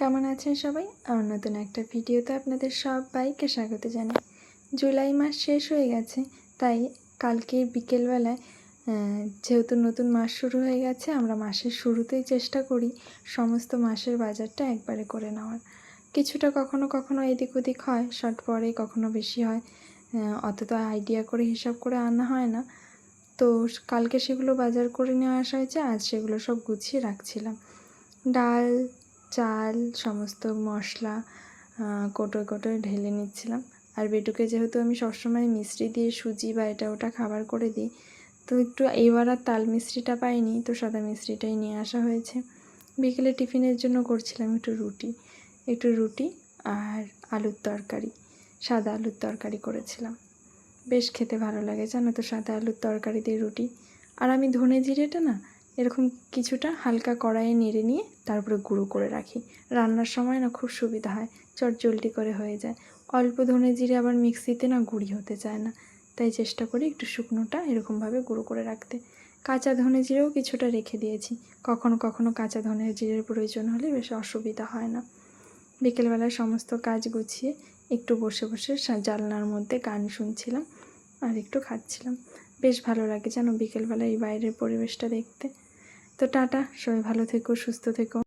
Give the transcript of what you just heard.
কেমন আছেন সবাই? আমার নতুন একটা ভিডিওতে আপনাদের সবাইকে স্বাগত জানাই। জুলাই মাস শেষ হয়ে গেছে, তাই কালকে বিকেলবেলায় যেহেতু নতুন মাস শুরু হয়ে গেছে, আমরা মাসের শুরুতেই চেষ্টা করি সমস্ত মাসের বাজারটা একবারে করে নেওয়ার। কিছুটা কখনো কখনো এদিক ওদিক হয়, শর্ট পরে, কখনো বেশি হয়, অত তো আইডিয়া করে হিসাব করে আনা হয় না। তো কালকে সেগুলো বাজার করে নিয়ে আসা হয়েছে, আজ সেগুলো সব গুছিয়ে রাখছিলাম। ডাল, চাল, সমস্ত মশলা কোটোয় কোটোয় ঢেলে নিচ্ছিলাম। আর বেটুকে যেহেতু আমি সবসময় মিষ্টি দিয়ে সুজি বা এটা ওটা খাবার করে দিই, তো একটু এইবার আর তাল মিষ্টিটা পাইনি, তো সাদা মিষ্টিটাই নিয়ে আসা হয়েছে। বিকেলে টিফিনের জন্য করছিলাম একটু রুটি আর আলুর তরকারি, সাদা আলুর তরকারি করেছিলাম। বেশ খেতে ভালো লাগে জানো তো সাদা আলুর তরকারি দিয়ে রুটি। আর আমি ধনে জিরেটা না এরকম কিছুটা হালকা কড়াইয়ে নেড়ে নিয়ে তারপরে গুঁড়ো করে রাখি। রান্নার সময় না খুব সুবিধা হয়, চটজলদি করে হয়ে যায়। অল্প ধনে জিরে আবার মিক্সিতে না গুঁড়ি হতে চায় না, তাই চেষ্টা করি একটু শুকনোটা এরকমভাবে গুঁড়ো করে রাখতে। কাঁচা ধনে জিরেও কিছুটা রেখে দিয়েছি, কখনো কখনো কাঁচা ধনে জিরের প্রয়োজন হলে বেশ অসুবিধা হয় না। বিকেলবেলায় সমস্ত কাজ গুছিয়ে একটু বসে বসে জানলার মধ্যে গান শুনছিলাম আর একটু খাচ্ছিলাম। বেশ ভালো লাগে যেন বিকেলবেলা এই বাইরের পরিবেশটা দেখতে। তো টাটা, সবাই ভালো থেকো, সুস্থ থেকো।